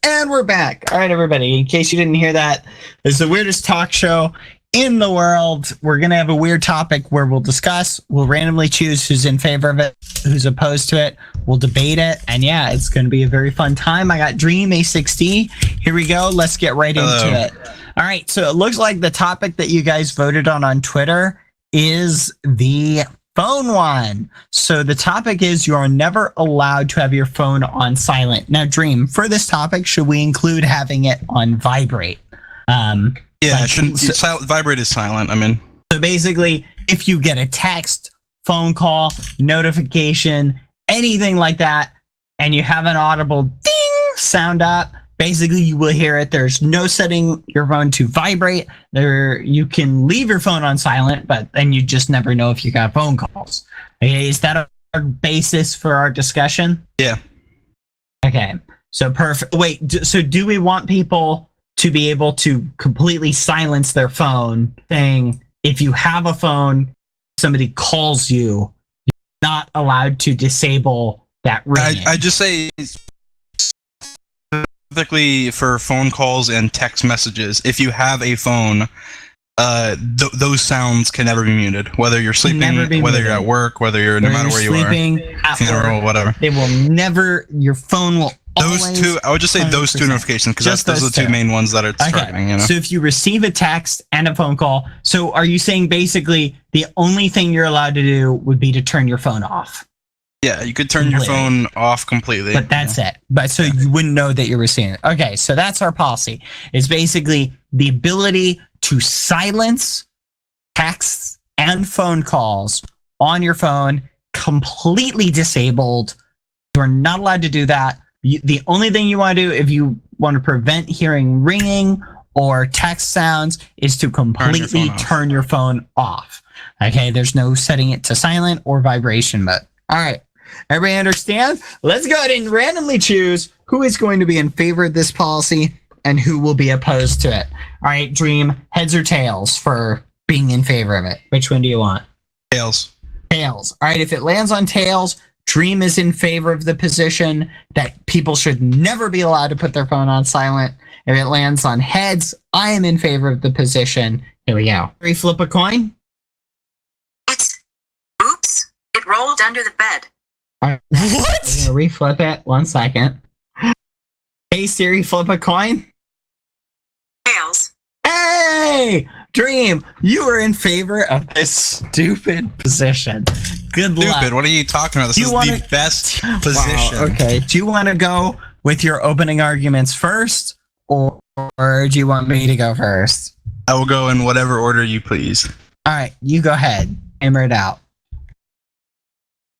And we're back. All right, everybody. In case you didn't hear that, this is the weirdest talk show in the world. We're going to have a weird topic where we'll discuss, we'll randomly choose who's in favor of it, who's opposed to it. We'll debate it. And yeah, it's going to be a very fun time. I got Dream A6D. Here we go. Let's get right into it. All right. So it looks like the topic that you guys voted on Twitter is the phone one. So the topic is you are never allowed to have your phone on silent. Now, Dream, for this topic, should we include having it on vibrate? Yeah, it shouldn't. Vibrate is silent. I mean, so basically, if you get a text, phone call, notification, anything like that, and you have an audible ding sound up, basically you will hear it. There's no setting your phone to vibrate. You can leave your phone on silent, but then you just never know if you got phone calls. Okay, is that our basis for our discussion? Yeah. Okay, so perfect. Wait, so do we want people to be able to completely silence their phone thing? If you have a phone, somebody calls you, you're not allowed to disable that ringing. I just say specifically for phone calls and text messages, if you have a phone, those sounds can never be muted. Whether you're sleeping, whether you're at work, no matter where you are, funeral, whatever. They will never. Your phone will. Those two, I would just say those two notifications, because those are the two main ones that are striking. You know? So if you receive a text and a phone call, so are you saying basically the only thing you're allowed to do would be to turn your phone off? Yeah, you could turn your phone off completely. But that's it. But so you wouldn't know that you're receiving it. Okay, so that's our policy. It's basically the ability to silence texts and phone calls on your phone, completely disabled. You're not allowed to do that. The only thing you want to do if you want to prevent hearing ringing or text sounds is to completely turn your phone off. Okay, there's no setting it to silent or vibration mode. All right. Everybody understand? Let's go ahead and randomly choose who is going to be in favor of this policy and who will be opposed to it. All right, Dream, heads or tails for being in favor of it? Which one do you want? Tails. Tails. All right, if it lands on tails, Dream is in favor of the position that people should never be allowed to put their phone on silent. If it lands on heads, I am in favor of the position. Here we go. Flip a coin. Oops, it rolled under the bed. Right. What? I'm gonna reflip it. 1 second. Hey Siri, flip a coin. Tails. Hey, Dream, you are in favor of this stupid position. Good luck. Stupid? What are you talking about? This is the best position. Wow, okay. Do you want to go with your opening arguments first, or do you want me to go first? I will go in whatever order you please. All right, you go ahead. Hammer it out.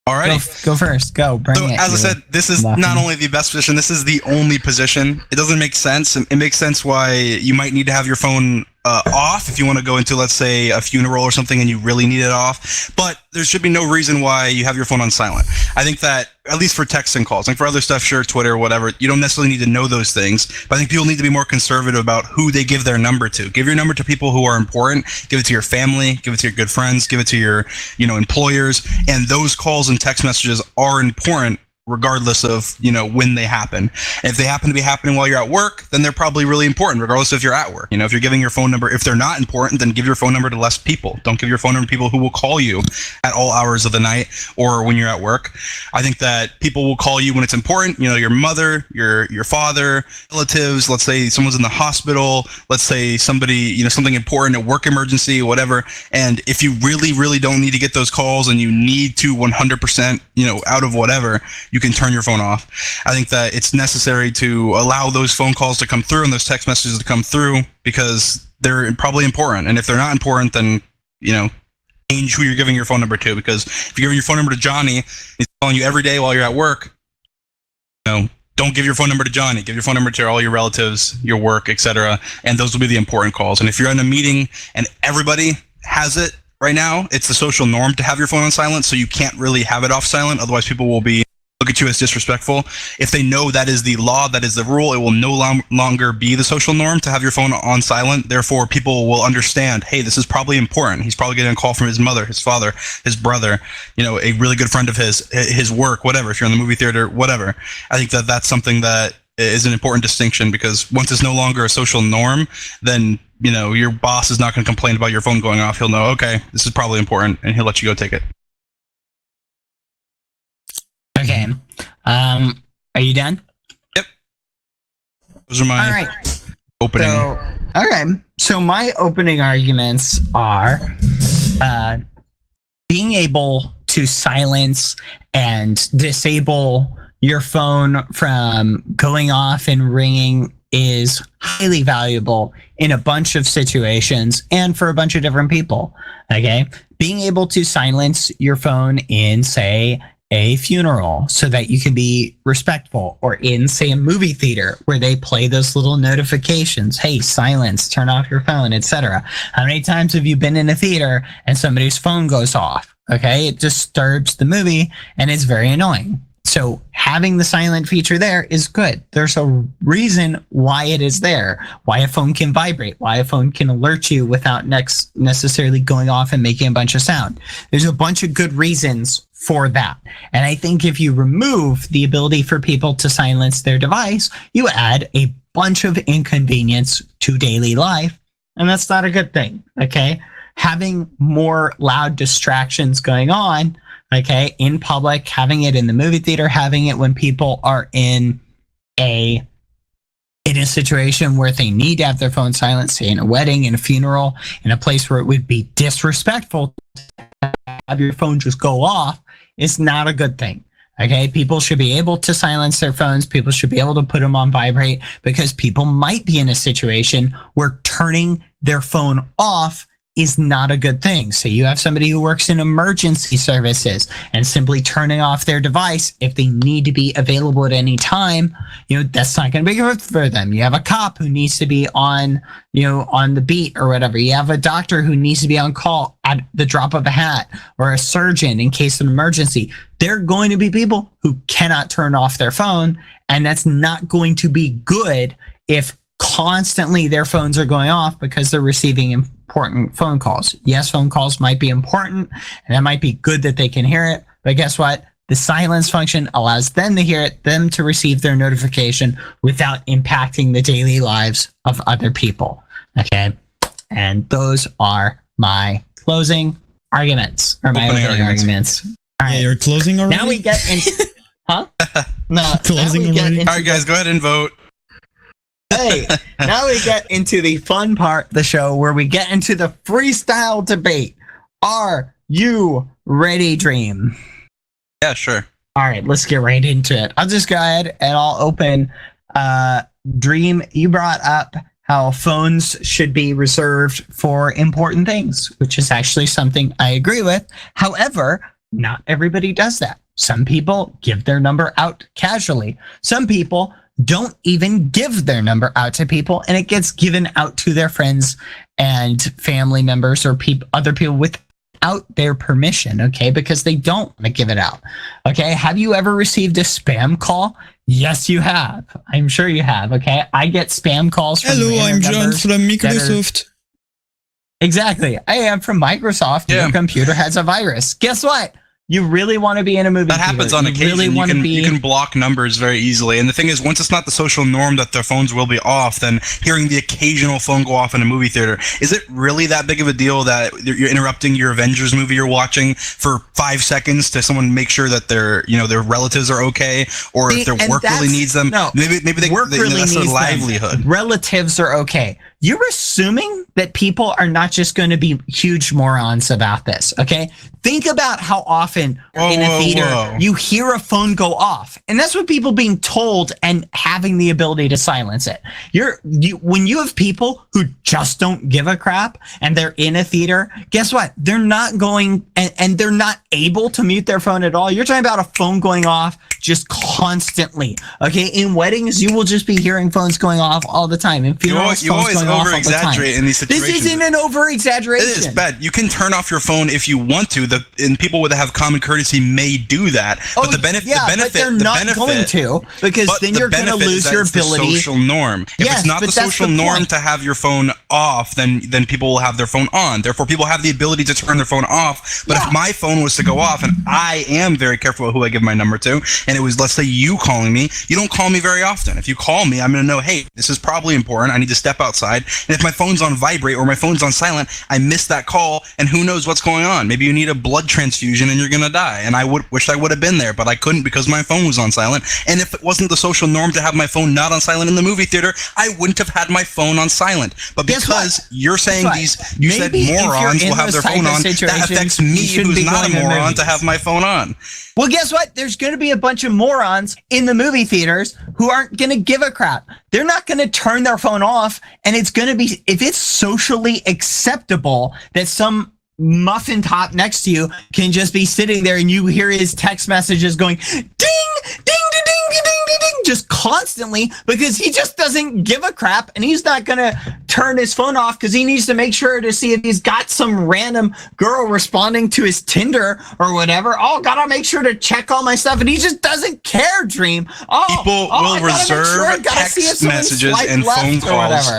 All right. Go first. Go. Bring it. As I said, this is not only the best position, this is the only position. It doesn't make sense. It makes sense why you might need to have your phone off if you want to go into, let's say, a funeral or something and you really need it off. But there should be no reason why you have your phone on silent. I think that, at least for texts and calls, like for other stuff, sure, Twitter, whatever, you don't necessarily need to know those things. But I think people need to be more conservative about who they give their number to. Give your number to people who are important. Give it to your family. Give it to your good friends. Give it to your, employers. And those calls and text messages are important, regardless of, when they happen. And if they happen to be happening while you're at work, then they're probably really important, regardless if you're at work. If you're giving your phone number, if they're not important, then give your phone number to less people. Don't give your phone number to people who will call you at all hours of the night or when you're at work. I think that people will call you when it's important. Your mother, your father, relatives, let's say someone's in the hospital, let's say somebody, something important, a work emergency, whatever. And if you really, really don't need to get those calls and you need to 100%, out of whatever, you can turn your phone off. I think that it's necessary to allow those phone calls to come through and those text messages to come through because they're probably important. And if they're not important, then, change who you're giving your phone number to. Because if you're giving your phone number to Johnny, he's calling you every day while you're at work, don't give your phone number to Johnny. Give your phone number to all your relatives, your work, etc. And those will be the important calls. And if you're in a meeting and everybody has it right now, it's the social norm to have your phone on silent, so you can't really have it off silent. Otherwise, people will look at you as disrespectful. If they know that is the law, that is the rule, it will no longer be the social norm to have your phone on silent. Therefore, people will understand, hey, this is probably important. He's probably getting a call from his mother, his father, his brother, a really good friend of his work, whatever. If you're in the movie theater, whatever. I think that that's something that is an important distinction, because once it's no longer a social norm, then your boss is not going to complain about your phone going off. He'll know, okay, this is probably important, and he'll let you go take it. Okay. Are you done? Yep. Those are my opening. So my opening arguments are being able to silence and disable your phone from going off and ringing is highly valuable in a bunch of situations and for a bunch of different people. Okay. Being able to silence your phone in, say, a funeral so that you can be respectful, or in, say, a movie theater where they play those little notifications, hey, silence, turn off your phone, etc. How many times have you been in a theater and somebody's phone goes off? Okay, it disturbs the movie and it's very annoying. So having the silent feature there is good. There's a reason why it is there, why a phone can vibrate, why a phone can alert you without necessarily going off and making a bunch of sound. There's a bunch of good reasons for that. And I think if you remove the ability for people to silence their device, you add a bunch of inconvenience to daily life. And that's not a good thing. Okay. Having more loud distractions going on, okay, in public, having it in the movie theater, having it when people are in a situation where they need to have their phone silent, say in a wedding, in a funeral, in a place where it would be disrespectful to have your phone just go off, is not a good thing. Okay, people should be able to silence their phones. People should be able to put them on vibrate, because people might be in a situation where turning their phone off is not a good thing. So you have somebody who works in emergency services, and simply turning off their device if they need to be available at any time, that's not going to be good for them. You have a cop who needs to be on the beat or whatever. You have a doctor who needs to be on call at the drop of a hat, or a surgeon in case of an emergency. There are going to be people who cannot turn off their phone, and that's not going to be good if constantly their phones are going off because they're receiving important phone calls. Yes, phone calls might be important, and it might be good that they can hear it, but guess what? The silence function allows them to hear it, them to receive their notification without impacting the daily lives of other people. Okay? And those are my closing arguments, or my opening arguments. All right. Yeah, you're closing already? Now we get into... Huh? No. Closing already? All right, guys, go ahead and vote. Hey, now we get into the fun part of the show where we get into the freestyle debate. Are you ready, Dream? Yeah, sure. All right, let's get right into it. I'll just go ahead and I'll open. Dream, you brought up how phones should be reserved for important things, which is actually something I agree with. However, not everybody does that. Some people give their number out casually. Some people don't even give their number out to people, and it gets given out to their friends and family members or other people without their permission, okay, because they don't want to give it out. Okay, have you ever received a spam call? Yes, you have. I'm sure you have, okay? I get spam calls from Hello, I'm John from Microsoft. Exactly. I am from Microsoft. Yeah. Your computer has a virus. Guess what? You really want to be in a movie that theater. Happens on occasion. Really you can block numbers very easily. And the thing is, once it's not the social norm that their phones will be off, then hearing the occasional phone go off in a movie theater, is it really that big of a deal that you're interrupting your Avengers movie you're watching for 5 seconds to someone make sure that their relatives are okay, or if their work really needs them? No, maybe work really that's needs their livelihood. Them. Relatives are okay. You're assuming that people are not just going to be huge morons about this, okay? Think about how often in a theater you hear a phone go off. And that's what people being told and having the ability to silence it. When you have people who just don't give a crap and they're in a theater, guess what? They're not going and they're not able to mute their phone at all. You're talking about a phone going off just constantly, okay? In weddings, you will just be hearing phones going off all the time. In funerals, you always over-exaggerate in these situations. This isn't an over-exaggeration. It is bad. You can turn off your phone if you want to. And people that have common courtesy may do that. But the benefit, but they're not going to, because then you're going to lose your ability. The social norm. If it's not the social norm to have your phone off, then people will have their phone on. Therefore, people have the ability to turn their phone off. But if my phone was to go off, and I am very careful about who I give my number to, and it was, let's say, you calling me, you don't call me very often. If you call me, I'm going to know, hey, this is probably important. I need to step outside. And if my phone's on vibrate or my phone's on silent, I missed that call, and who knows what's going on. Maybe you need a blood transfusion and you're going to die. And I wish I would have been there, but I couldn't because my phone was on silent. And if it wasn't the social norm to have my phone not on silent in the movie theater, I wouldn't have had my phone on silent. But because you're saying you said morons will have their phone on, that affects me, who's not a moron, to have my phone on. Well, guess what? There's going to be a bunch of morons in the movie theaters who aren't going to give a crap. They're not going to turn their phone off, and it's going to be, if it's socially acceptable that some muffin top next to you can just be sitting there and you hear his text messages going ding, ding, ding, ding, ding, ding, ding, just constantly, because he just doesn't give a crap, and he's not going to turn his phone off because he needs to make sure to see if he's got some random girl responding to his Tinder or whatever. Oh, gotta make sure to check all my stuff, and he just doesn't care, Dream. People will reserve text messages and phone calls.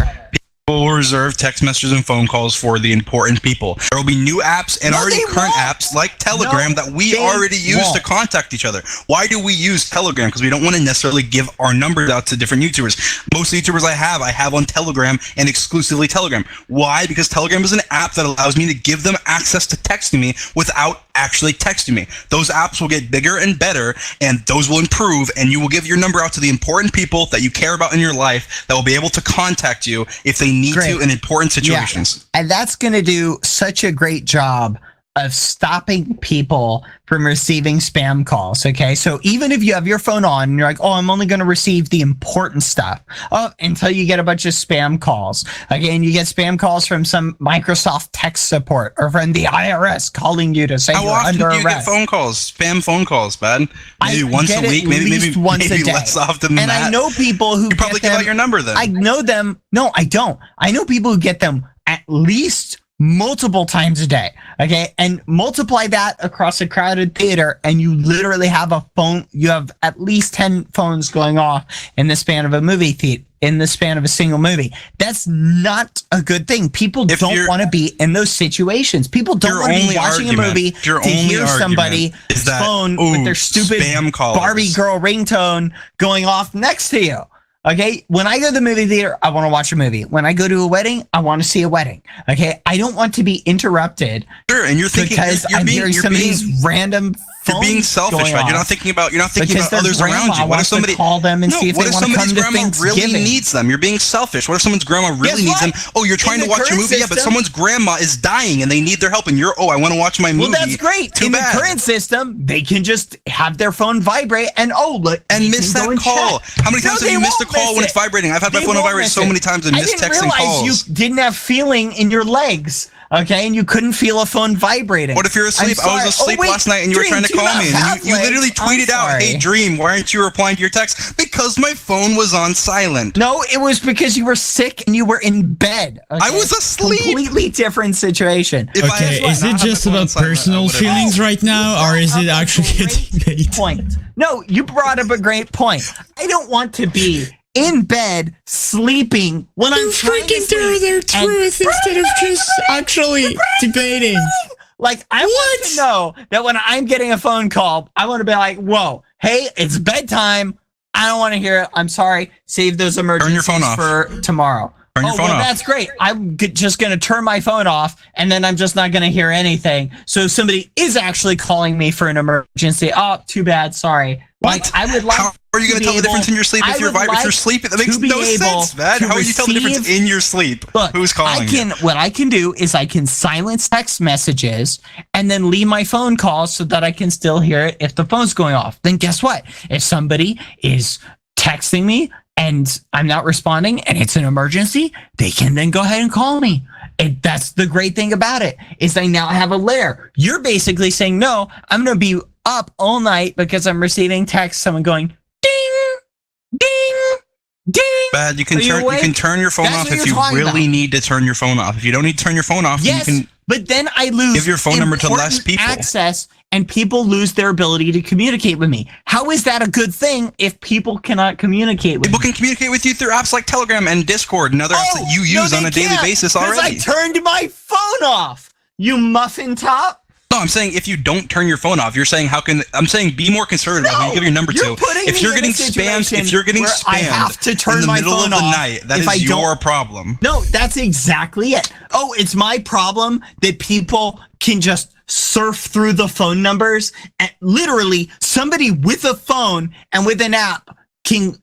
Will reserve text messages and phone calls for the important people. There will be new apps and already current apps like Telegram that we already use to contact each other. Why do we use Telegram? Because we don't want to necessarily give our numbers out to different YouTubers. Most YouTubers I have on Telegram, and exclusively Telegram. Why? Because Telegram is an app that allows me to give them access to texting me without actually texting me. Those apps will get bigger and better, and those will improve, and you will give your number out to the important people that you care about in your life that will be able to contact you if they need to in important situations. Yeah. And that's going to do such a great job of stopping people from receiving spam calls. Okay, so even if you have your phone on and you're like, oh, I'm only going to receive the important stuff, until you get a bunch of spam calls. Again, you get spam calls from some Microsoft tech support or from the IRS calling you to say you're under arrest. How often do you get phone calls, spam phone calls, bud? Maybe once a week, maybe once a day. Less often than that. And I know people who you probably give out your number then. I know them. No, I don't. I know people who get them at least multiple times a day. Okay, and multiply that across a crowded theater, and you literally have a phone. You have at least 10 phones going off in the span of a movie theater, in the span of a single movie. That's not a good thing. People don't want to be in those situations. People don't want to be watching a movie to hear somebody's phone with their stupid Barbie girl ringtone going off next to you. Okay, when I go to the movie theater, I want to watch a movie. When I go to a wedding, I want to see a wedding. Okay, I don't want to be interrupted. Sure, and you're thinking because I'm hearing somebody's random. You're being selfish, man. You're not thinking about others around you. What if somebody call them and see if they want to come to grandma really needs them? You're being selfish. What if someone's grandma really needs them? Oh, you're trying to watch a movie, but someone's grandma is dying and they need their help, and I want to watch my movie. Well, that's great. In the current system, they can just have their phone vibrate and miss that call. How many times have you missed a call when it's vibrating? I've had my phone vibrate so many times and missed texting calls. I didn't realize you didn't have feeling in your legs. Okay, and you couldn't feel a phone vibrating. What if you're asleep? I was asleep last night and you were trying to call me. And you literally tweeted out, hey, Dream, why aren't you replying to your text? Because my phone was on silent. No, it was because you were sick and you were in bed. Okay? I was asleep. Completely different situation. Okay, is it just about personal feelings right now, or is it actually a debate? Point. No, you brought up a great point. I don't want to be in bed sleeping when I'm trying to tell their truth instead of just actually debating. Like, I want to know that when I'm getting a phone call, I want to be like, whoa, hey, it's bedtime. I don't want to hear it. I'm sorry. Save those emergencies for tomorrow. Turn your phone off. That's great. I'm just going to turn my phone off, and then I'm just not going to hear anything. So if somebody is actually calling me for an emergency, oh, too bad. Sorry. What? I would like. How are you going to tell the difference in your sleep if you're sleeping? That makes no sense, man. How would you tell the difference in your sleep? Look, who's calling you? What I can do is I can silence text messages and then leave my phone calls so that I can still hear it if the phone's going off. Then guess what? If somebody is texting me and I'm not responding and it's an emergency, they can then go ahead and call me. And that's the great thing about it, is I now have a layer. You're basically saying, no, I'm going to be up all night because I'm receiving text, someone going, ding, ding, ding. Bad. You can turn your phone off if you really need to turn your phone off. If you don't need to turn your phone off, yes, you can. But then I lose give your phone number to less people. Access and people lose their ability to communicate with me. How is that a good thing if people cannot communicate with People me? can communicate with you through apps like Telegram and Discord and other apps that you use on a daily basis already. Because I turned my phone off, you muffin top. No, I'm saying if you don't turn your phone off, you're saying I'm saying be more conservative about who you give your number to. If you're getting spammed, I have to turn in the my middle phone of the off night, that is your problem. No, that's exactly it. Oh, it's my problem that people can just surf through the phone numbers, and literally somebody with a phone and with an app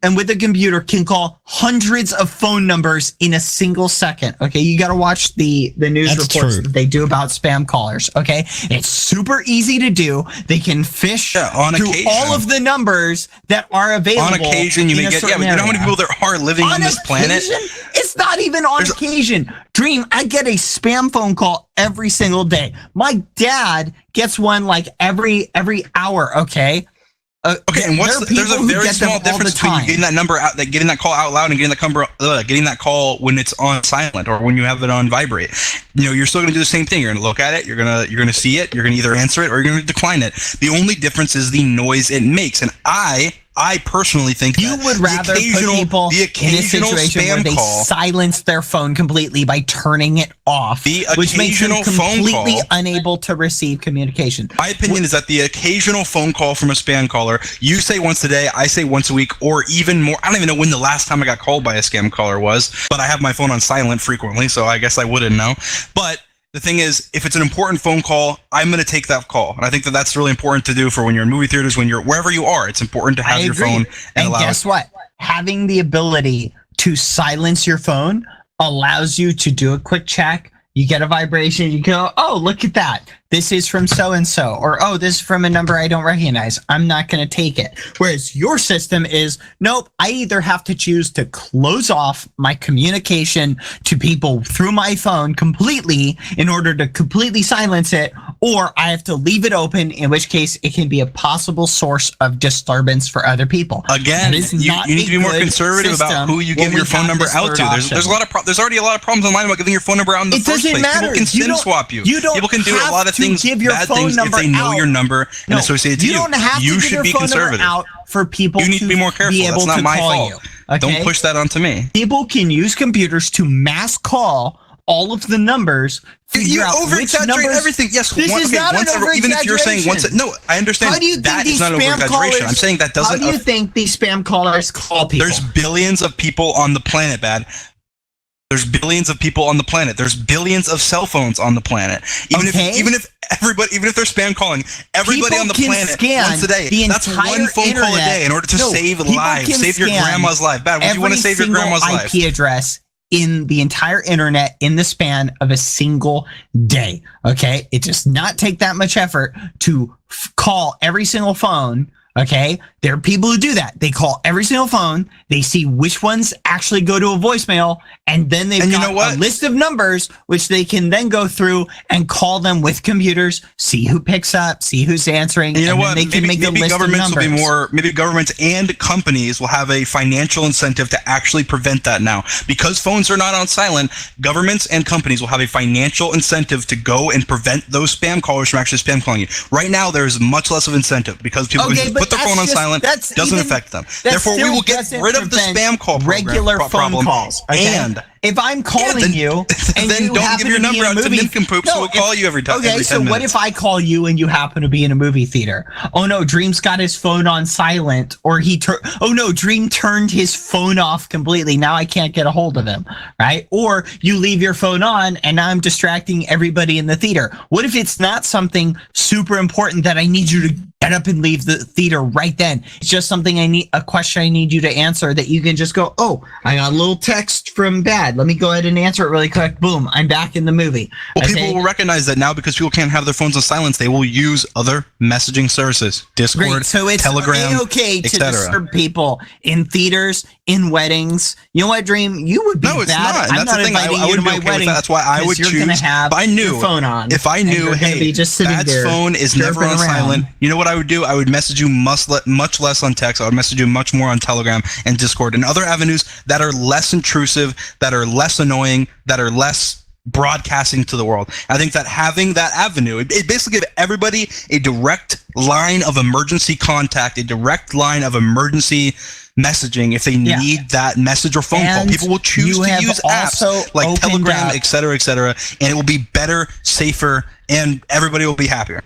and with a computer can call hundreds of phone numbers in a single second. Okay, you got to watch the news reports that they do about spam callers. Okay, it's super easy to do. They can fish through all of the numbers that are available. On occasion, you may get. Yeah, but you know how many people there are living on this planet? It's not even on occasion. Dream, I get a spam phone call every single day. My dad gets one like every hour. Okay. Okay, and there's a very small difference between getting that number out, getting that call out loud, and getting that call when it's on silent or when you have it on vibrate. You know, you're still gonna do the same thing. You're gonna look at it, you're gonna see it, you're gonna either answer it or you're gonna decline it. The only difference is the noise it makes, and I personally think you would rather put people in a situation where they silence their phone completely by turning it off, which makes them completely unable to receive communication. My opinion is that the occasional phone call from a spam caller, you say once a day, I say once a week, or even more. I don't even know when the last time I got called by a scam caller was, but I have my phone on silent frequently, so I guess I wouldn't know. But the thing is, if it's an important phone call, I'm going to take that call. And I think that that's really important to do for when you're in movie theaters, when you're wherever you are. It's important to have your phone and guess what? Having the ability to silence your phone allows you to do a quick check. You get a vibration. You go, oh, look at that. This is from so-and-so. Or, oh, this is from a number I don't recognize. I'm not going to take it. Whereas your system is, nope, I either have to choose to close off my communication to people through my phone completely in order to completely silence it, or I have to leave it open, in which case it can be a possible source of disturbance for other people. Again, you need to be more conservative about who you give your phone number out to. There's already a lot of problems online about giving your phone number out in the first place. People can SIM swap you. People can do a lot of things, bad things, if they know your number and associate it to you. You don't have to give your phone number out for people. You need to be more careful. That's not my fault. Okay? Don't push that onto me. People can use computers to mass call all of the numbers. You over-exaggerate everything. Yes, this is not an over-exaggeration. Even if you're saying no, I understand that is not over-exaggeration. I'm saying that doesn't. How do you think these spam callers call people? There's billions of people on the planet, Bad. There's billions of people on the planet. There's billions of cell phones on the planet. Even if they're spam calling, everybody on the planet once a day. That's one phone call a day in order to save lives, save your grandma's life. Bad. Would you want to save your grandma's life? IP address in the entire internet in the span of a single day. Okay, it does not take that much effort to call every single phone. Okay, there are people who do that. They call every single phone. They see which ones actually go to a voicemail, and then they've got a list of numbers which they can then go through and call them with computers, see who picks up, see who's answering. And you know what? They can make a list of numbers. Maybe governments and companies will have a financial incentive to actually prevent that now. Because phones are not on silent, governments and companies will have a financial incentive to go and prevent those spam callers from actually spam calling you. Right now, there is much less of incentive because people can put their phone on silent. Doesn't affect them. Therefore, we will get rid of the spam call regular phone calls. Okay? And if I'm calling you and then you don't give your number out to nincompoops who will call you every time. Okay, so what if I call you and you happen to be in a movie theater? Oh no, Dream's got his phone on silent, or Dream turned his phone off completely. Now I can't get a hold of him, right? Or you leave your phone on and now I'm distracting everybody in the theater. What if it's not something super important that I need you to get up and leave the theater right then? It's just something a question I need you to answer that you can just go, oh, I got a little text from Bad. Let me go ahead and answer it really quick. Boom, I'm back in the movie. Well, people will recognize that now because people can't have their phones on silence. They will use other messaging services, Discord, so it's Telegram, okay to disturb people in theaters, in weddings. You know what, Dream? You would be bad. No, it's not. I'm not inviting you to my wedding. That's why I would choose. If I knew, if I knew, hey, Bad's phone is never on silent. You know what I would do? I would message you much less on text. I would message you much more on Telegram and Discord and other avenues that are less intrusive, that are less annoying, that are less broadcasting to the world. I think that having that avenue, it basically gives everybody a direct line of emergency contact, a direct line of emergency messaging if they need that message or phone call. People will choose to use apps like Telegram, et cetera, and it will be better, safer, and everybody will be happier.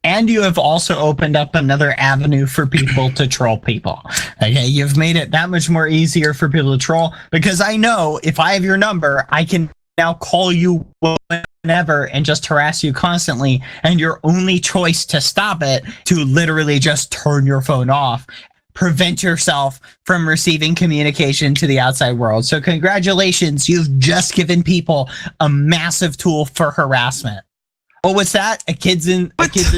And you have also opened up another avenue for people to troll people. Okay, you've made it that much more easier for people to troll, because I know if I have your number, I can now call you whenever and just harass you constantly, and your only choice to stop it to literally just turn your phone off, prevent yourself from receiving communication to the outside world. So congratulations, you've just given people a massive tool for harassment. Oh, what's that? A kid's in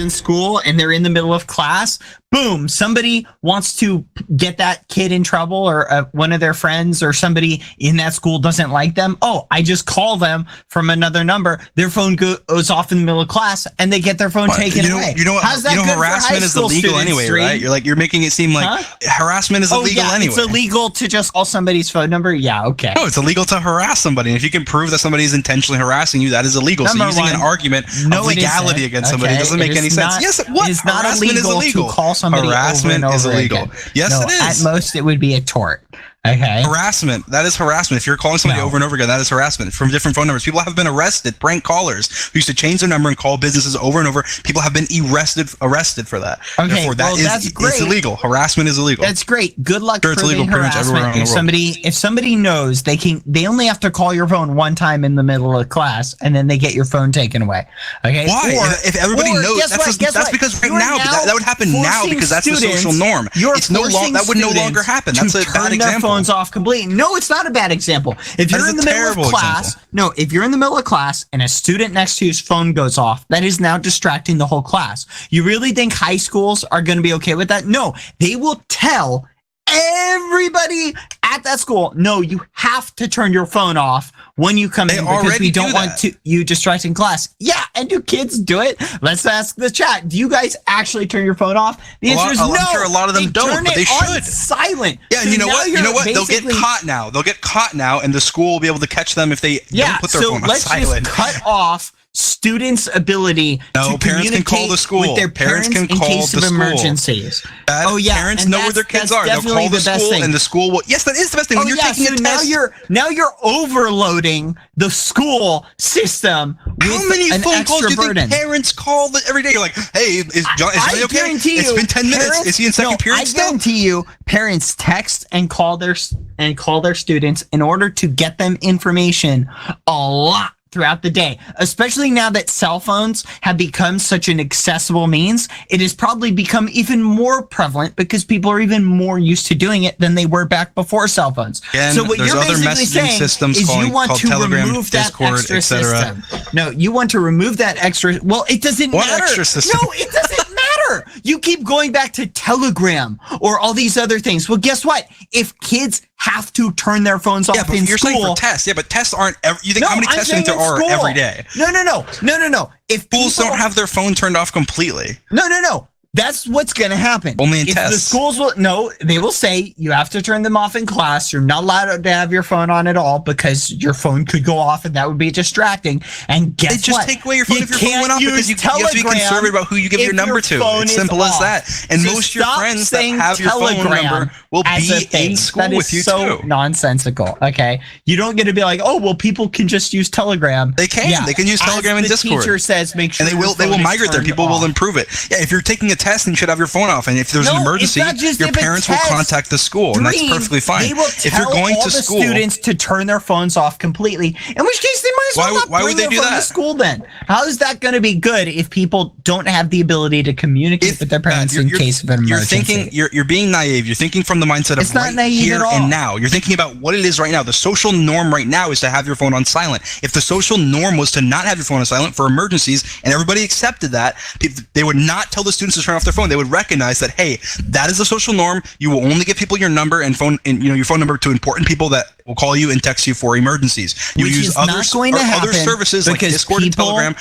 school and they're in the middle of class. Boom! Somebody wants to get that kid in trouble, or one of their friends or somebody in that school doesn't like them. Oh, I just call them from another number. Their phone goes off in the middle of class, and they get their phone taken away. You know what? How's that good harassment is illegal anyway, Dream? Right? You're making it seem like harassment is illegal anyway. It's illegal to just call somebody's phone number. Yeah, okay. No, it's illegal to harass somebody. And if you can prove that somebody is intentionally harassing you, that is illegal. So using an argument of legality against somebody doesn't make any sense. Yes, what? It's not illegal to call somebody harassment is illegal. Again. Yes, no, it is. At most, it would be a tort. Okay. Harassment. That is harassment. If you're calling somebody over and over again, that is harassment from different phone numbers. People have been arrested. Prank callers who used to change their number and call businesses over and over. People have been arrested for that. Okay. Therefore, that's great. It's illegal. Harassment is illegal. That's great. Good luck proving illegal harassment. If somebody knows, they only have to call your phone one time in the middle of class, and then they get your phone taken away. Okay. Why? If everybody knows, that's because right now that would happen now because that's the social norm. That would no longer happen. That's a bad example. Phones off completely. No, it's not a bad example. If you're in the middle of class, if you're in the middle of class and a student next to you's phone goes off, that is now distracting the whole class. You really think high schools are going to be okay with that? No, they will tell everybody at that school, no, you have to turn your phone off when you come in because we don't want you distracting class. Yeah, and do kids do it? Let's ask the chat. Do you guys actually turn your phone off? The answer is no. I'm sure a lot of them don't, but they should. Silent. Yeah, and you know what? They'll get caught now. And the school will be able to catch them if they don't put their phone on silent. So let's just cut off students' ability to communicate with their parents in case of emergencies. Parents know where their kids are. They'll call the school, and the school will. Yes, that is the best thing. When you're taking a test, now you're overloading the school system with how many phone calls do you think parents call every day? You're like, hey, is Johnny okay? It's been 10 minutes. Is he in second period still? I guarantee you, parents text and call their students in order to get them information a lot throughout the day, especially now that cell phones have become such an accessible means. It has probably become even more prevalent because people are even more used to doing it than they were back before cell phones. Again, so what you're basically saying is you want to remove that extra system. No, you want to remove that extra. Well, it doesn't matter. What extra system? No, it doesn't matter. You keep going back to Telegram or all these other things. Well, guess what? If kids have to turn their phones off in you're school, saying for tests. Yeah, but tests aren't. You think how many tests there are every day? No. If schools don't have their phone turned off completely. No. That's what's going to happen. Only in tests. The schools they will say you have to turn them off in class. You're not allowed to have your phone on at all because your phone could go off and that would be distracting. And guess what? They just take away your phone if your phone went off because you have to be conservative about who you give your number to. It's simple as that. And most of your friends that have your phone number will be in school with you too. That is so nonsensical. Okay, you don't get to be like, oh well, people can just use Telegram. They can. Yeah. They can use Telegram and Discord. The teacher says make sure. And they will migrate there. People will improve it. Yeah, if you're taking a test and you should have your phone off, and if there's an emergency, your parents will contact the school, and that's perfectly fine. They will if you're going to school, students to turn their phones off completely. In which case, they might as well not bring their phone to school. Then how is that going to be good if people don't have the ability to communicate with their parents in case of an emergency? You're being naive. You're thinking from the mindset of here and now. You're thinking about what it is right now. The social norm right now is to have your phone on silent. If the social norm was to not have your phone on silent for emergencies, and everybody accepted that, they would not tell the students to turn off their phone. They would recognize that, hey, that is the social norm. You will only give people your number and phone, and your phone number to important people that will call you and text you for emergencies. You use other services like Discord and Telegram.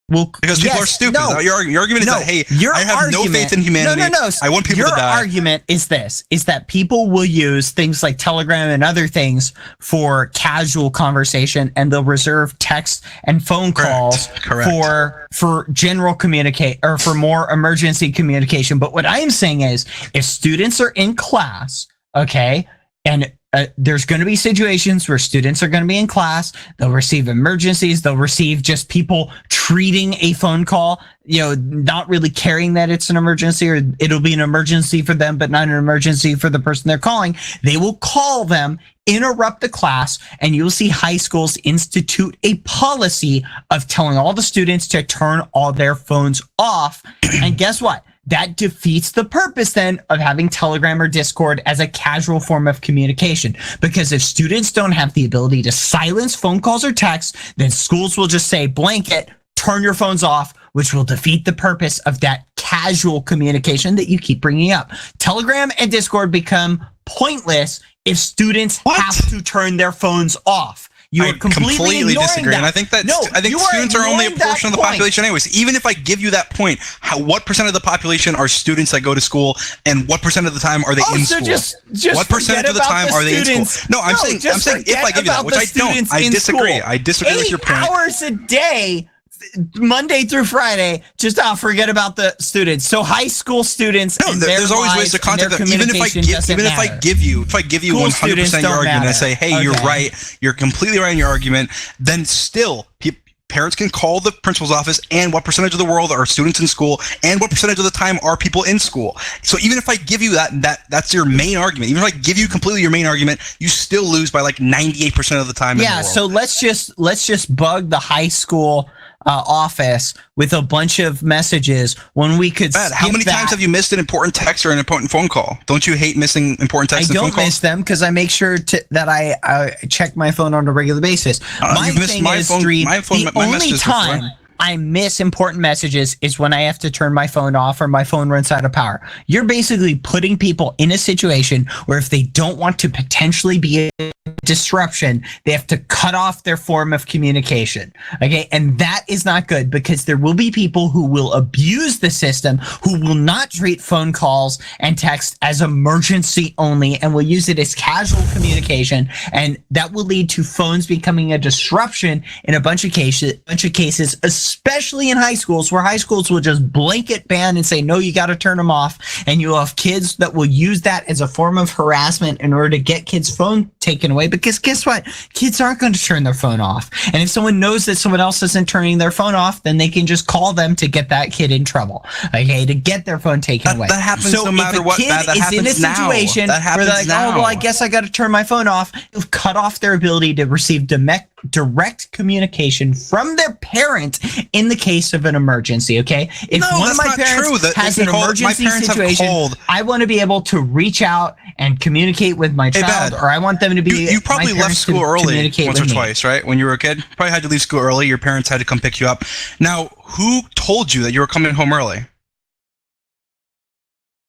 Well, Because people are stupid. No, your argument is that, hey, I have no faith in humanity. No. I want people to die. Your argument is that people will use things like Telegram and other things for casual conversation, and they'll reserve text and phone calls for general communicate or for more emergency communication. But what I am saying is, if students are in class, okay, and there's going to be situations where students are going to be in class. They'll receive emergencies. They'll receive just people treating a phone call, not really caring that it's an emergency, or it'll be an emergency for them, but not an emergency for the person they're calling. They will call them, interrupt the class, and you'll see high schools institute a policy of telling all the students to turn all their phones off. And guess what? That defeats the purpose then of having Telegram or Discord as a casual form of communication. Because if students don't have the ability to silence phone calls or texts, then schools will just say, blanket, turn your phones off, which will defeat the purpose of that casual communication that you keep bringing up. Telegram and Discord become pointless if students have to turn their phones off. You are completely disagree, and I think students are only a portion of the population, anyways. Even if I give you that point, what percent of the population are students that go to school, and what percent of the time are they in school? Just what percentage of the time are they in school? No, I'm saying if I give you that, which I don't, I disagree. I disagree with your point. 8 hours a day, Monday through Friday, just forget about the students. So high school students, there's always ways to contact them. Even if I give you 100% your argument and say, hey, you're right, you're completely right in your argument, then still parents can call the principal's office, and what percentage of the world are students in school, and what percentage of the time are people in school. So even if I give you that's your main argument, even if I give you completely your main argument, you still lose by like 98% of the time. Yeah, in the world. So let's just bug the high school office with a bunch of messages when we could. How many times have you missed an important text or an important phone call? Don't you hate missing important texts and phone calls? I don't miss them because I make sure that I check my phone on a regular basis. My only time I miss important messages is when I have to turn my phone off or my phone runs out of power. You're basically putting people in a situation where if they don't want to potentially be a disruption, they have to cut off their form of communication. Okay. And that is not good, because there will be people who will abuse the system, who will not treat phone calls and text as emergency only and will use it as casual communication. And that will lead to phones becoming a disruption in a bunch of cases, especially in high schools, where high schools will just blanket ban and say, no, you got to turn them off. And you'll have kids that will use that as a form of harassment in order to get kids' phone taken away. Because guess what? Kids aren't going to turn their phone off. And if someone knows that someone else isn't turning their phone off, then they can just call them to get that kid in trouble. Okay, to get their phone taken away. That happens no matter what. That happens in a situation where they're like, oh, well, I guess I got to turn my phone off. You've cut off their ability to receive direct communication from their parent in the case of an emergency. Okay, if one of my parents has an emergency situation, I want to be able to reach out and communicate with my child, or I want them to be. You probably left school early once or twice, right? When you were a kid, probably had to leave school early. Your parents had to come pick you up. Now, who told you that you were coming home early?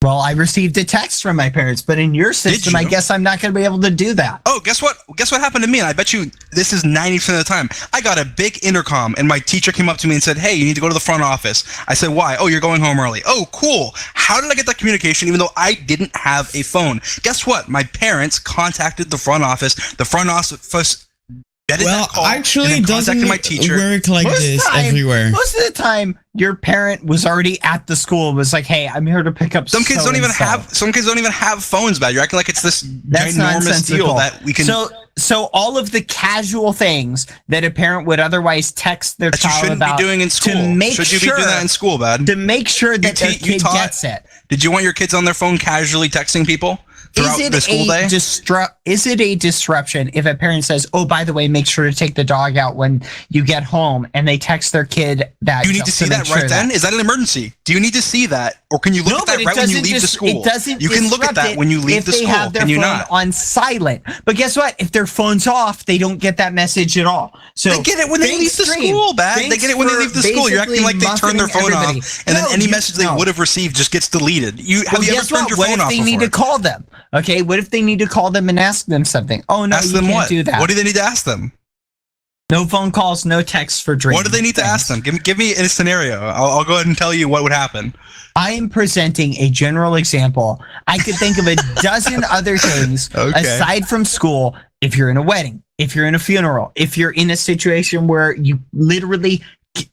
Well, I received a text from my parents, but in your system, I guess I'm not going to be able to do that. Oh, guess what? Guess what happened to me? And I bet you this is 90% of the time. I got a big intercom, and my teacher came up to me and said, hey, you need to go to the front office. I said, why? Oh, you're going home early. Oh, cool. How did I get that communication even though I didn't have a phone? Guess what? My parents contacted the front office. The front office... Well, actually, it doesn't work like this everywhere. Most of the time, your parent was already at the school and was like, hey, I'm here to pick up some kids don't even have phones, You're acting like it's this ginormous deal that we can... So all of the casual things that a parent would otherwise text their child about be doing in school. To make should you be doing that in school, To make sure that their kid gets it. Did you want your kids on their phone casually texting people throughout the school day? Is it a disruption if a parent says, oh, by the way, make sure to take the dog out when you get home, and they text their kid that? Do you need to see that right then? Is that an emergency? Do you need to see that? Or can you look at that right when you leave the school? It doesn't. You can look at that when you leave the school. If they have their phone on silent. But guess what? If their phone's off, they don't get that message at all. So they get it when they leave the school, They get it when they leave the school. You're acting like they turn their phone off, and then any message they would have received just gets deleted. Have you ever turned your phone off before? What if they need to call them? Okay, what if they need to call them and ask them something? Oh, no, you can't do that. What do they need to ask them? No phone calls, no texts for Dream. What do they need to ask them? Give me a scenario. I'll go ahead and tell you what would happen. I am presenting a general example. I could think of a dozen other things aside from school. If you're in a wedding, if you're in a funeral, if you're in a situation where you literally,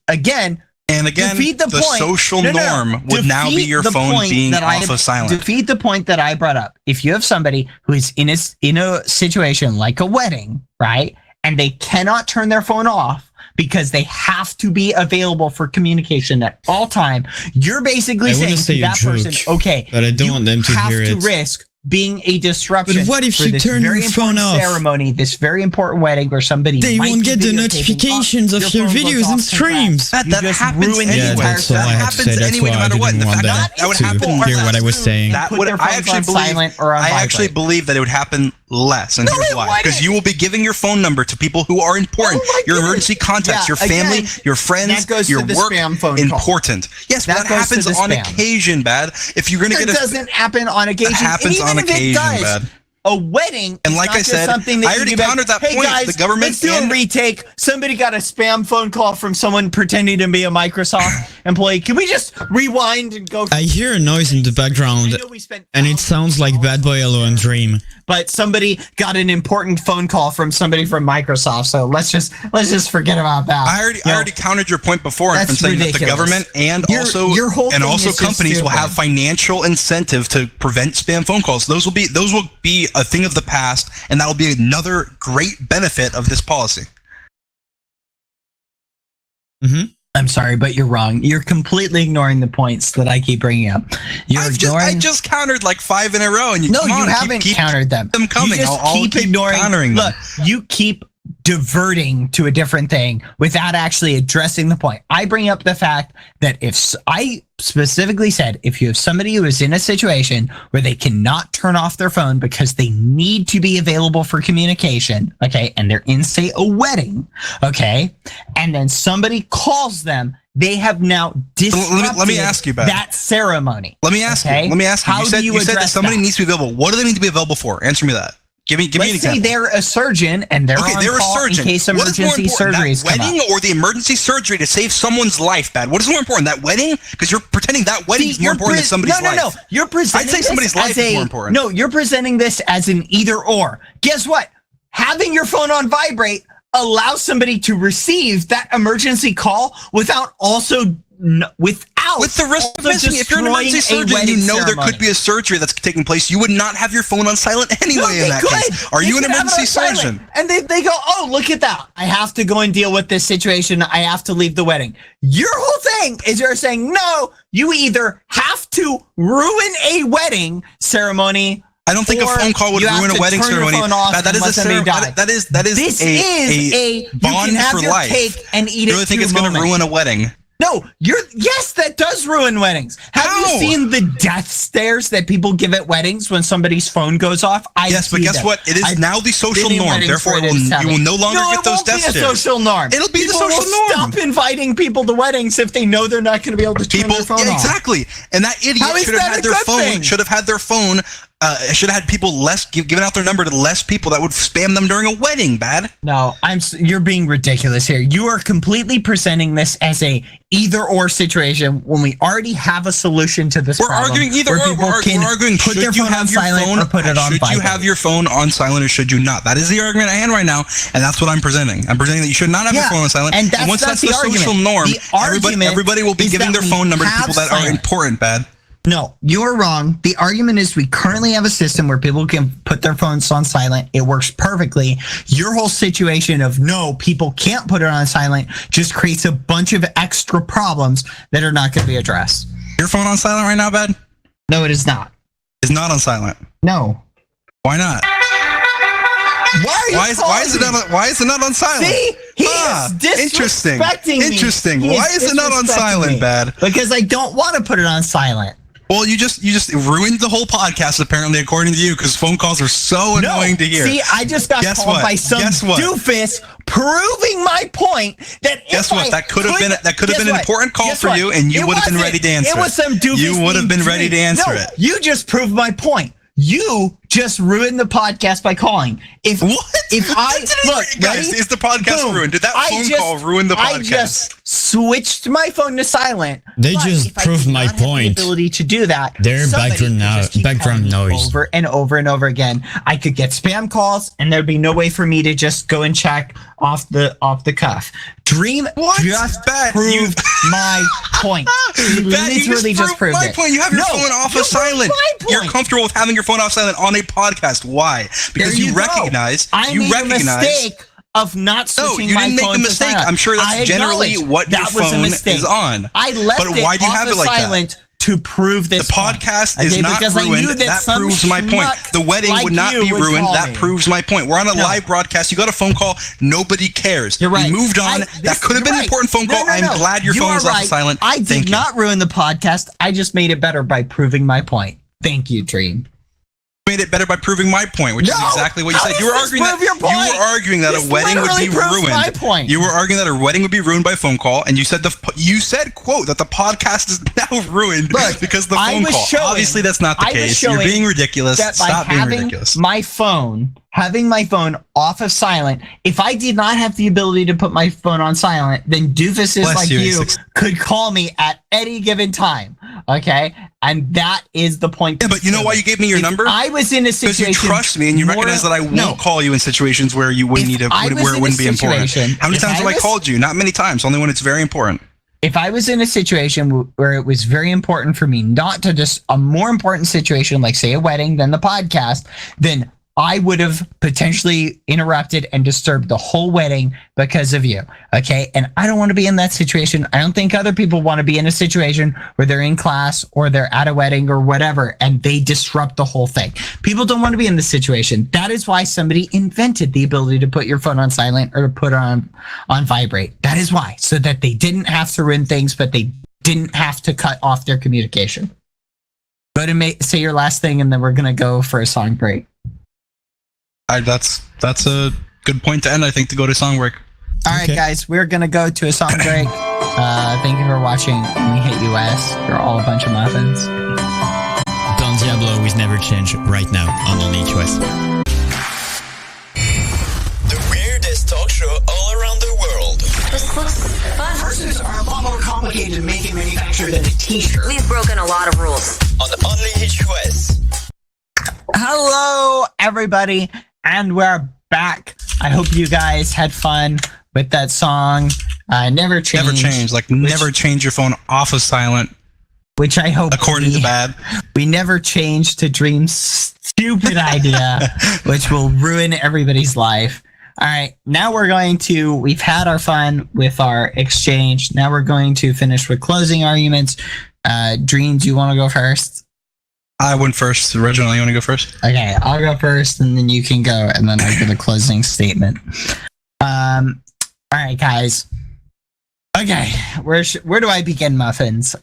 again, defeat the point. Social norm would now be your phone being off of silent. Defeat the point that I brought up. If you have somebody who is in a situation like a wedding, right, and they cannot turn their phone off because they have to be available for communication at all time, you're basically saying to that person, okay, but I don't want them to hear it. You have to risk being a disruption. But what if you turn your phone off? Ceremony, this very important wedding where somebody they won't get the notifications of your videos and streams. That happens anyway. Yeah, that's all I have to say. That's why I didn't want that to hear what I was saying. I actually believe that it would happen less, and here's why. Because you will be giving your phone number to people who are important. Your emergency contacts, your family, your friends, your work. Important. Yes, but that happens on occasion, bad. If you're gonna get it doesn't happen on occasion. It happens on occasion, bad. A wedding, and like I said, something that I already countered that point. Guys, the government let's do a retake. Somebody got a spam phone call from someone pretending to be a Microsoft employee. Can we just rewind and go? I hear a noise in the background, and it sounds like Bad Boy Alone Dream. But somebody got an important phone call from somebody from Microsoft, so let's just forget about that. I already countered your point before and saying that the government and also companies will have financial incentive to prevent spam phone calls. Those will be a thing of the past, and that will be another great benefit of this policy. I'm sorry, but you're wrong. You're completely ignoring the points that I keep bringing up. I just countered like 5 in a row, and you haven't countered them. Them coming. You just keep ignoring. Countering them. Look, you keep diverting to a different thing without actually addressing the point. I bring up the fact that if I specifically said, if you have somebody who is in a situation where they cannot turn off their phone because they need to be available for communication, okay, and they're in, say, a wedding, okay, and then somebody calls them, they have now disrupted let me ask you about that ceremony. Let me ask you. You said that somebody needs to be available. What do they need to be available for? Answer me that. Give me an example. Let's say they're a surgeon and they're on call in case emergency surgeries come up. Wedding or the emergency surgery to save someone's life, bad? What is more important, that wedding? Because you're pretending that wedding is more important than somebody's life. No. You're presenting I'd say somebody's life is more important. No, you're presenting this as an either or. Guess what? Having your phone on vibrate allows somebody to receive that emergency call without with the risk of missing. If you're an emergency surgeon, you know there could be a surgery that's taking place. You would not have your phone on silent anyway in that case. Are you an emergency surgeon? And they go, oh, look at that. I have to go and deal with this situation. I have to leave the wedding. Your whole thing is you're saying, no, you either have to ruin a wedding ceremony. I don't think a phone call would ruin a wedding ceremony. That is a bond for life. And eat you really think it's going to ruin a wedding? No, yes, that does ruin weddings. Have you seen the death stares that people give at weddings when somebody's phone goes off? Yes, but guess what? It is now the social norm. Therefore, you will no longer get those death stares. It won't be a social norm. It'll be the social norm. Stop inviting people to weddings if they know they're not going to be able to turn their phone off. Exactly. And that idiot should have had their phone. Should have had people giving out their number to less people that would spam them during a wedding, bad? No, you're being ridiculous here. You are completely presenting this as a either or situation when we already have a solution to this problem. We're arguing either or. We're arguing put their phone on silent or put it on vibrate. Should you have your phone on silent or should you not? That is the argument at hand right now, and that's what I'm presenting. I'm presenting that you should not have your phone on silent. And once that's the social norm, everybody will be giving their phone number to people that are important, bad. No, you're wrong. The argument is we currently have a system where people can put their phones on silent. It works perfectly. Your whole situation of no, people can't put it on silent just creates a bunch of extra problems that are not going to be addressed. Your phone on silent right now, bad? No, it is not. It's not on silent. No. Why not? Why is it not on silent? See? He is disrespecting me. Interesting. Why is it not on silent, bad? Because I don't want to put it on silent. Well, you just ruined the whole podcast, apparently, according to you, because phone calls are so annoying to hear. See, I just got called by some doofus proving my point that that could have been an important call for you, and you would have been ready to answer it. It was some doofus. You would have been ready to answer it. You just proved my point. You just ruin the podcast by calling. If I look, guys, ready? is the podcast Boom. ruined? Did that phone call ruin the podcast? I just switched my phone to silent. They but just if I proved did my not have point. The ability to do that. Their somebody background could just keep background calling me noise. over and over and over again. I could get spam calls, and there'd be no way for me to just go and check off the cuff. Dream just proved my point. He literally just proved my it. point. You have your phone off of silent. You're comfortable with having your phone off silent on a podcast. Why? Because you recognize. I made a mistake of not switching my phone to silent. No, you didn't make a mistake. I'm sure that's generally what your phone is on. I left it why do you have it like silent to prove this. The podcast point. is not ruined. That proves my point. The wedding would not be ruined. That proves my point. We're on a live broadcast. You got a phone call. Nobody cares. You're right. You moved on. That could have been an important phone call. I'm glad your phone was off silent. I did not ruin the podcast. I just made it better by proving my point. Thank you, Dream. Made it better by proving my point, which is exactly what you said. You were arguing that a wedding would be ruined. My point. You were arguing that a wedding would be ruined by phone call, and you said quote that the podcast is now ruined because the phone call. Obviously, that's not the case. You're being ridiculous. Stop being ridiculous. Having my phone off of silent. If I did not have the ability to put my phone on silent, then doofuses like you could call me at any given time. Okay, and that is the point. Yeah, but you know why you gave me your number? I was in a situation because you trust me and you recognize that I won't call you in situations where you wouldn't need it, where it wouldn't be important. How many times have I called you? Not many times. Only when it's very important. If I was in a situation where it was very important for me, not to just a more important situation, like say a wedding than the podcast, then I would have potentially interrupted and disturbed the whole wedding because of you. Okay. And I don't want to be in that situation. I don't think other people want to be in a situation where they're in class or they're at a wedding or whatever, and they disrupt the whole thing. People don't want to be in this situation. That is why somebody invented the ability to put your phone on silent or to put it on vibrate. That is why, so that they didn't have to ruin things, but they didn't have to cut off their communication. Go to say your last thing, and then we're going to go for a song break. That's a good point to end, I think, to go to song break. All right, guys, we're going to go to a song break. Thank you for watching We Hate US. You're all a bunch of muffins. Don Diablo is never changed right now on Only US. The weirdest talk show all around the world. This looks fun. Purses are a lot more complicated to make and manufacture than a t-shirt. We've broken a lot of rules. On Only US. Hello, everybody, and we're back. I hope you guys had fun with that song. Never change. Never change. Never change your phone off of silent. Which I hope, according to Bad, we never change to Dream's stupid idea, which will ruin everybody's life. All right, now we've had our fun with our exchange. Now we're going to finish with closing arguments. Dream, do you want to go first? I went first. Originally, you want to go first? Okay, I'll go first, and then you can go, and then I'll give a closing statement. All right, guys. Okay, where do I begin, muffins?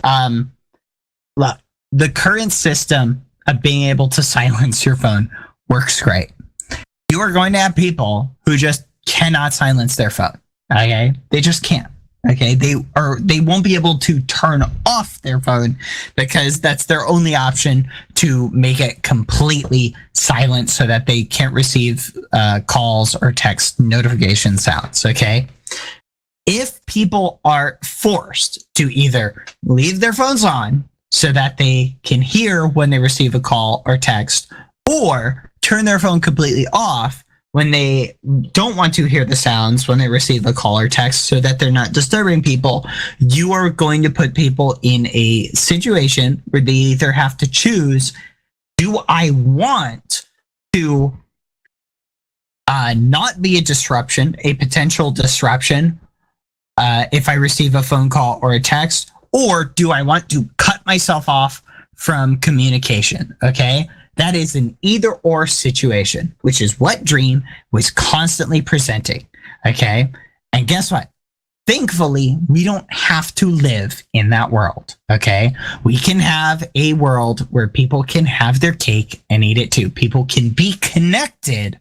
Look, the current system of being able to silence your phone works great. You are going to have people who just cannot silence their phone. Okay, they just can't. Okay, they won't be able to turn off their phone because that's their only option to make it completely silent so that they can't receive calls or text notification sounds. Okay, if people are forced to either leave their phones on so that they can hear when they receive a call or text, or turn their phone completely off when they don't want to hear the sounds when they receive a call or text so that they're not disturbing people, you are going to put people in a situation where they either have to choose, do I want to not be a disruption, a potential disruption, if I receive a phone call or a text, or do I want to cut myself off from communication? Okay. That is an either or situation, which is what Dream was constantly presenting. Okay. And guess what? Thankfully, we don't have to live in that world. Okay. We can have a world where people can have their cake and eat it too. People can be connected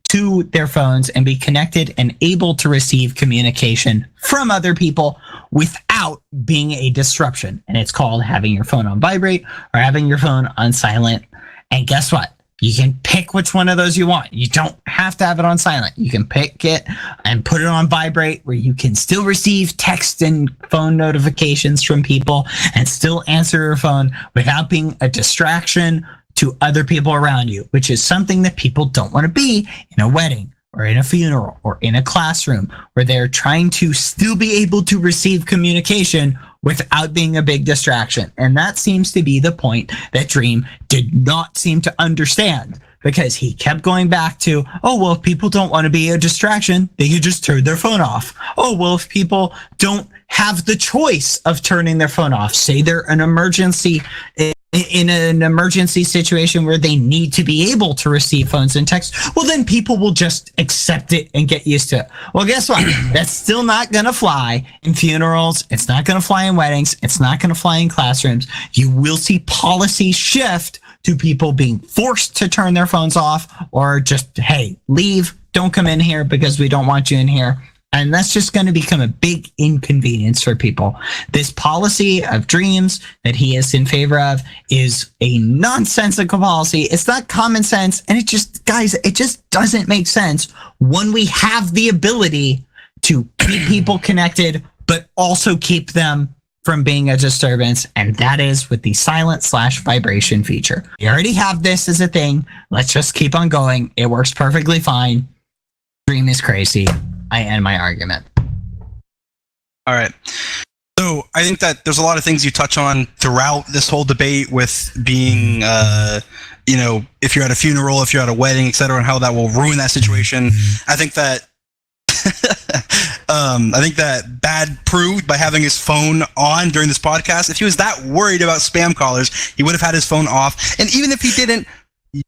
to their phones and be connected and able to receive communication from other people without being a disruption. And it's called having your phone on vibrate or having your phone on silent. And guess what? You can pick which one of those you want. You don't have to have it on silent. You can pick it and put it on vibrate where you can still receive text and phone notifications from people and still answer your phone without being a distraction to other people around you, which is something that people don't want to be in a wedding or in a funeral or in a classroom where they're trying to still be able to receive communication without being a big distraction. And that seems to be the point that Dream did not seem to understand, because he kept going back to, oh, well, if people don't want to be a distraction, they could just turn their phone off. Oh, well, if people don't have the choice of turning their phone off, say they're an emergency in an emergency situation where they need to be able to receive phones and text, well, then people will just accept it and get used to it. Well, guess what? That's still not going to fly in funerals. It's not going to fly in weddings. It's not going to fly in classrooms. You will see policy shift to people being forced to turn their phones off, or just, hey, leave, don't come in here because we don't want you in here. And that's just going to become a big inconvenience for people. This policy of Dreams that he is in favor of is a nonsensical policy. It's not common sense. And it just, guys, it just doesn't make sense when we have the ability to keep people connected, but also keep them from being a disturbance. And that is with the silent/vibration feature. We already have this as a thing. Let's just keep on going. It works perfectly fine. Dream is crazy. I end my argument. All right. So I think that there's a lot of things you touch on throughout this whole debate with being, if you're at a funeral, if you're at a wedding, etc., and how that will ruin that situation. I think that Bad proved by having his phone on during this podcast. If he was that worried about spam callers, he would have had his phone off. And even if he didn't,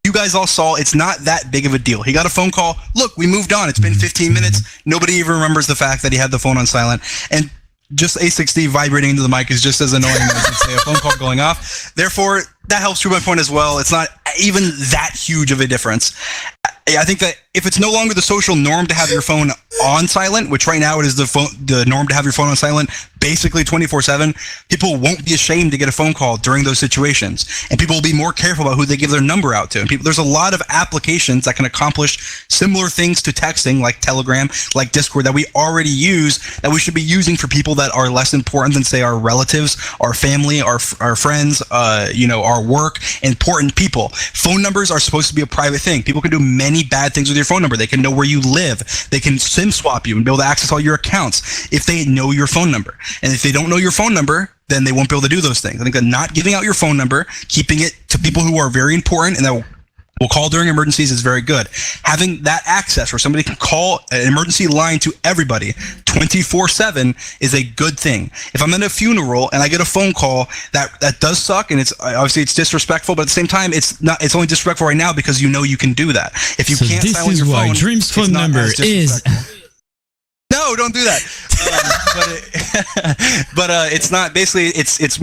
you guys all saw it's not that big of a deal. He got a phone call. Look, we moved on. It's been 15 minutes. Nobody even remembers the fact that he had the phone on silent. And just A6D vibrating into the mic is just as annoying as you'd say a phone call going off. Therefore, that helps prove my point as well. It's not even that huge of a difference. I think that if it's no longer the social norm to have your phone on silent, which right now it is the norm to have your phone on silent basically 24/7, people won't be ashamed to get a phone call during those situations. And people will be more careful about who they give their number out to. And there's a lot of applications that can accomplish similar things to texting, like Telegram, like Discord, that we already use, that we should be using for people that are less important than, say, our relatives, our family, our friends, our work, important people. Phone numbers are supposed to be a private thing. People can do many bad things with your phone number. They can know where you live. They can SIM swap you and be able to access all your accounts if they know your phone number. And if they don't know your phone number, then they won't be able to do those things. I think that not giving out your phone number, keeping it to people who are very important and that will call during emergencies is very good. Having that access where somebody can call an emergency line to everybody 24/7 is a good thing. If I'm in a funeral and I get a phone call, that does suck, and it's obviously it's disrespectful, but at the same time it's only disrespectful right now because you know you can do that. If you can't silence your phone, Dream's phone number is. No, don't do that. But it's not. Basically, it's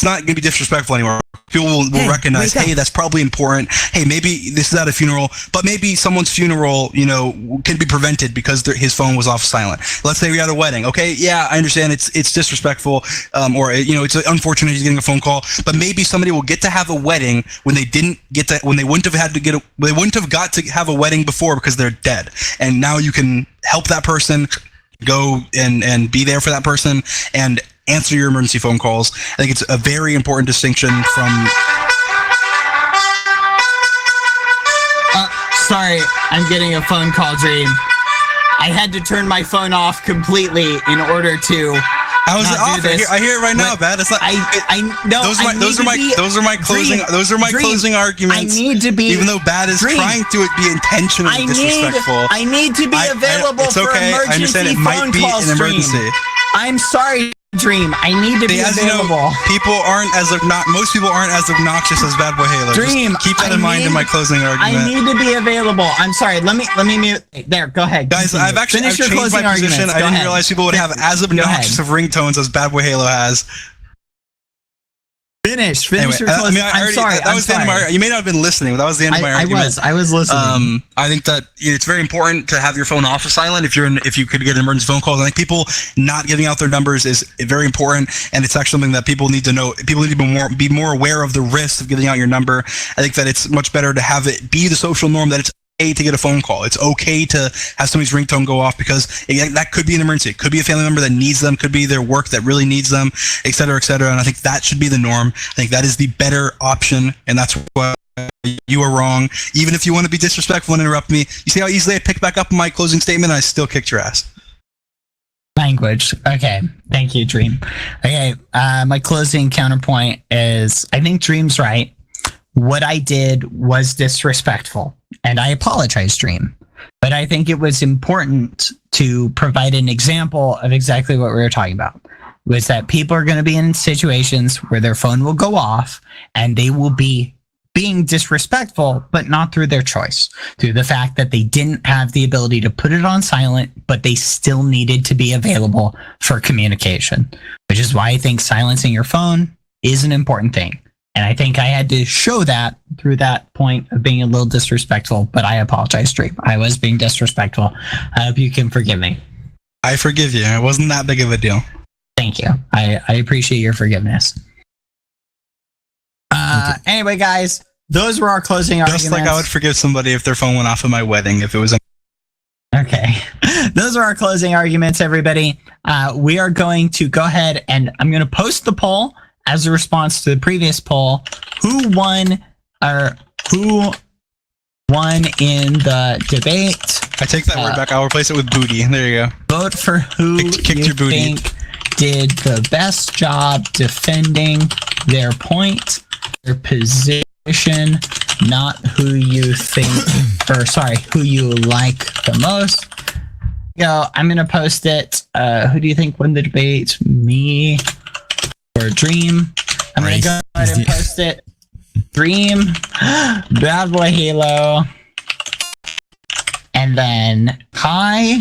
not gonna be disrespectful anymore. People will recognize, hey, that's probably important. Hey, maybe this is at a funeral, but maybe someone's funeral, can be prevented because his phone was off silent. Let's say we had a wedding. Okay, yeah, I understand it's disrespectful, or it's unfortunate he's getting a phone call, but maybe somebody will get to have a wedding when they didn't get to, when they wouldn't have got to have a wedding before because they're dead, and now you can help that person, go and be there for that person and answer your emergency phone calls. I think it's a very important distinction from... Sorry, I'm getting a phone call, Dream. I had to turn my phone off completely in order to... How is it off? I hear it right now, Bad. It's not. Those are my closing arguments. I need to be. Even though Bad is trying to be intentionally disrespectful. I need to be available for emergency I understand it might be an emergency. I'm sorry, Dream. I need to be available. Most people aren't as obnoxious as Bad Boy Halo. Dream. Just keep that in mind in my closing argument. I need to be available. I'm sorry. Let me mute. There. Go ahead. Guys, I've changed my position. I didn't realize people would have as obnoxious of ringtones as Bad Boy Halo has. Finish Anyway, your closing. I'm sorry. That was the end of my. You may not have been listening, but that was the end of my argument. I was listening. I think that it's very important to have your phone off of silent if you could get an emergency phone call. I think people not giving out their numbers is very important, and it's actually something that people need to know. People need to be more aware of the risks of giving out your number. I think that it's much better to have it be the social norm that it's okay to get a phone call. It's okay to have somebody's ringtone go off because that could be an emergency. It could be a family member that needs them. Could be their work that really needs them, et cetera, et cetera. And I think that should be the norm. I think that is the better option, and that's why you are wrong. Even if you want to be disrespectful and interrupt me, you see how easily I picked back up my closing statement and I still kicked your ass. Language. Okay. Thank you, Dream. Okay. My closing counterpoint is I think Dream's right. What I did was disrespectful, and I apologize, Dream. But I think it was important to provide an example of exactly what we were talking about. Was that people are going to be in situations where their phone will go off and they will be being disrespectful, but not through their choice, through the fact that they didn't have the ability to put it on silent, but they still needed to be available for communication, which is why I think silencing your phone is an important thing. And I think I had to show that through that point of being a little disrespectful, but I apologize, Dream. I was being disrespectful. I hope you can forgive me. I forgive you. It wasn't that big of a deal. Thank you. I appreciate your forgiveness. Anyway, guys, those were our closing arguments. Just like I would forgive somebody if their phone went off at my wedding if it was Okay. Those are our closing arguments, everybody. We are going to go ahead and I'm going to post the poll as a response to the previous poll. Who won in the debate? I take that word back. I'll replace it with booty. There you go. Vote for who kicked your booty. Think did the best job defending their point, their position, not who you think, who you like the most. I'm going to post it. Who do you think won the debate? Me or Dream? I'm going to go ahead and post it. Dream, Bad Boy Halo, and then Hi,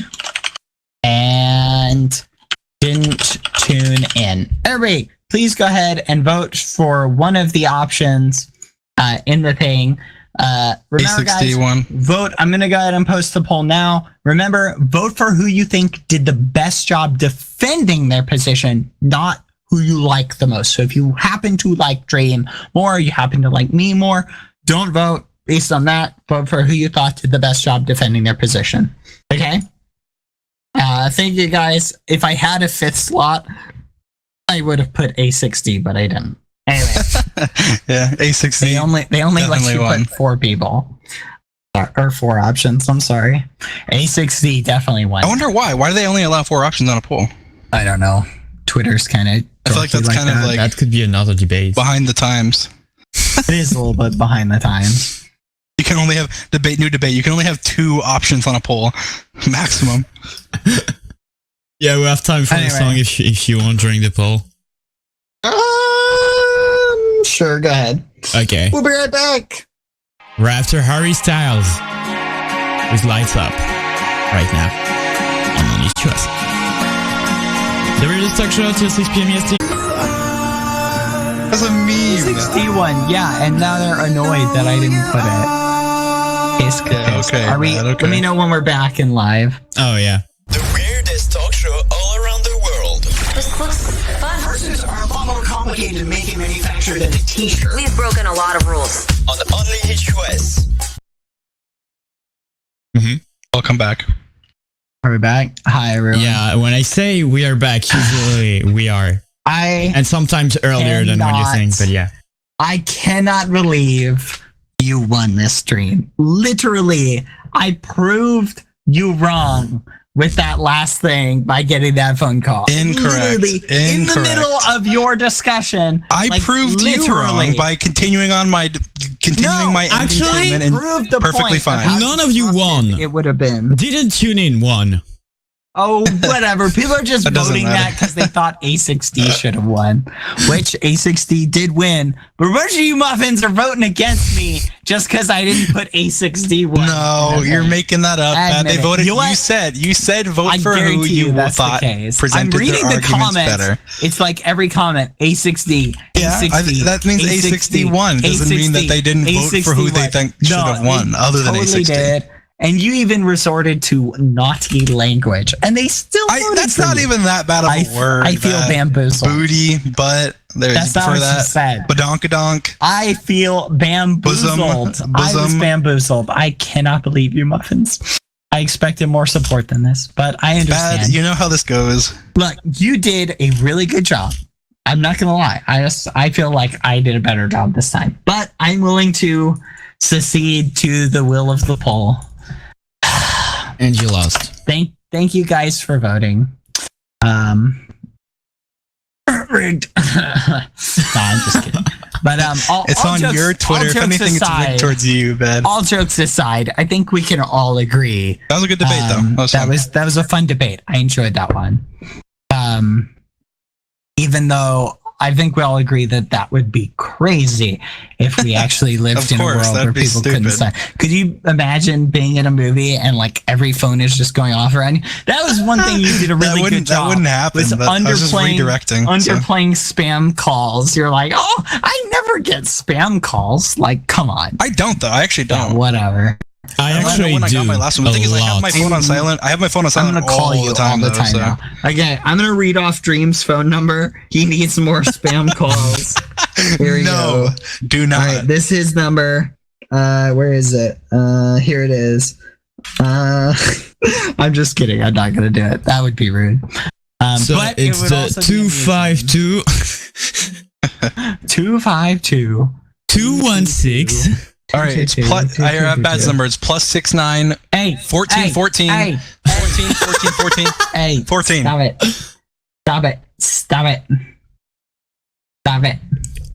and didn't tune in. Everybody, please go ahead and vote for one of the options in the thing. Remember, guys, vote. I'm going to go ahead and post the poll now. Remember, vote for who you think did the best job defending their position, not who you like the most. So if you happen to like Dream more, you happen to like me more, don't vote based on that. Vote for who you thought did the best job defending their position. Okay? Thank you, guys. If I had a fifth slot, I would have put A60, but I didn't. Anyway. Yeah, A60. They only let you put 4 people. Or 4 options, I'm sorry. A60 definitely won. I wonder why. Why do they only allow 4 options on a poll? I don't know. Twitter's kind of... I feel like that's kind of like... That could be another debate. Behind the times. It is a little bit behind the times. You can only have new debate. You can only have 2 options on a poll. Maximum. Yeah, we have time for the song if you want during the poll. Sure, go ahead. Okay. We'll be right back. We're after Harry Styles with Lights Up right now on Only Choice. The Radio Talk Show till 6 p.m. EST. That's a meme. 61, yeah, and now they're annoyed that I didn't put it. It's good. Okay. Are we? Okay. Let me know when we're back in live. Oh yeah. The weirdest talk show all around the world. This looks fun. Purses are a lot more complicated to make and manufacture than a t-shirt. We've broken a lot of rules. On Only HOS. Welcome back. Are we back? Hi, everyone. Yeah, when I say we are back, usually we are. And sometimes earlier than when you think, but yeah. I cannot believe you won this stream. Literally, I proved you wrong with that last thing by getting that phone call. Incorrect. Literally, in the middle of your discussion. I proved you wrong by continuing my actually and proved the perfectly point fine. None of you won. It would have been. Didn't tune in one. Oh, whatever. People are just That doesn't voting matter. that because they thought A6D should have won, which A6D did win. But a bunch of you muffins are voting against me just because I didn't put A6D won. No, you're making that up. Admit They it. voted. You know what? You said vote I for who guarantee you that's thought the case. presented I'm reading their the arguments comments. better. It's like every comment. A6D. Yeah, A6D. that means A6D won. Doesn't mean that they didn't vote for who they think should have won, other than totally A6D. did. And you even resorted to naughty language, and they still. voted That's for not you. even that bad of a word. I feel that bamboozled. Booty, butt. There's That's not for what that. she said. Badonkadonk. I feel bamboozled. I was Bosom. bamboozled. I cannot believe you, muffins. I expected more support than this, but I understand. Bad. You know how this goes. Look, you did a really good job. I'm not gonna lie. I feel like I did a better job this time, but I'm willing to secede to the will of the poll. And you lost. Thank you guys for voting. Rigged. No, I'm just kidding. But It's on your Twitter. If anything, it's rigged towards you, Ben. All jokes aside, I think we can all agree That was a good debate, though. that was a fun debate. I enjoyed that one. Even though I think we all agree that would be crazy if we actually lived in a world where people couldn't sign. Could you imagine being in a movie and like every phone is just going off around you? That was one thing you did a really good job. That wouldn't happen. Was I was just redirecting. Underplaying spam calls. You're like, oh, I never get spam calls. Like, come on. I don't, though. I actually don't. Yeah, whatever. I actually when I do got my last one. The thing is, I have my phone on silent. I have my phone on I'm silent gonna call you the time, all the time though, now. Okay, I'm gonna read off Dream's phone number. He needs more spam calls. Here we go. Do not. All right, this is his number. Where is it? Here it is. I'm just kidding. I'm not gonna do it. That would be rude. So but it's it would the also be amusing. 252 252 216. All right, it's plus. I have Bad's number. It's +69 Hey, 14 hey, 14 hey, 14 14 14 hey, 14. Stop it! Stop it! Stop it! Stop it!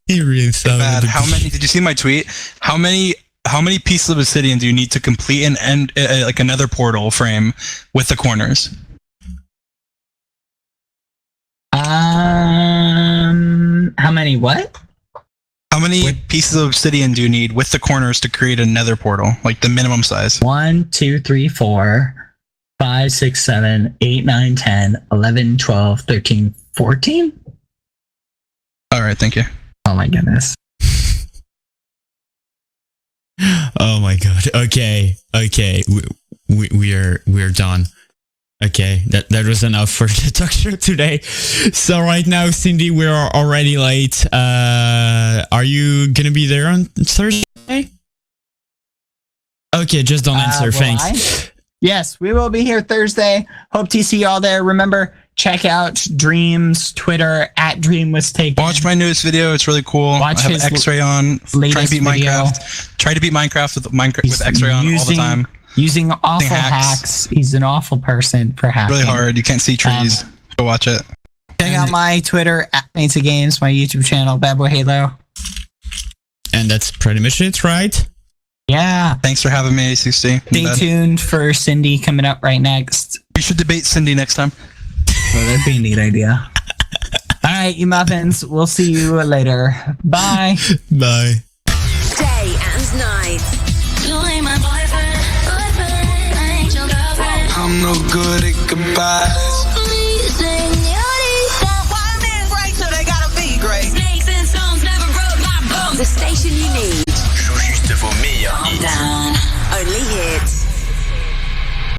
He really sounded Bad. How many? Did you see my tweet? How many pieces of obsidian do you need to complete an end, like another portal frame with the corners? How many? What? How many pieces of obsidian do you need with the corners to create a nether portal, like the minimum size? 1, 2, 3, 4, 5, 6, 7, 8, 9, 10, 11, 12, 13, 14? All right, thank you. Oh my goodness. Oh my god. Okay. We're done. Okay, that was enough for the talk show today. So right now, Cindy, we're already late. Are you gonna be there on Thursday? Okay, just don't answer. Thanks. Yes, we will be here Thursday. Hope to see you all there. Remember, check out Dream's Twitter @DreamWasTaken. Watch my newest video; it's really cool. Watch I have his X-Ray on. Try to beat video. Minecraft. Try to beat Minecraft with X-Ray on all the time. Using awful hacks. He's an awful person for hacking. Really hard. You can't see trees. Go watch it. Check out my Twitter @MatesOfGames, my YouTube channel, Bad Boy Halo. And that's pretty much it, right? Yeah. Thanks for having me, 60. Stay tuned for Cindy coming up right next. We should debate Cindy next time. Well, that'd be a neat idea. All right, you muffins. We'll see you later. Bye. Bye. Day and night. You ain't my boyfriend, I ain't your girlfriend. I'm no good at goodbyes.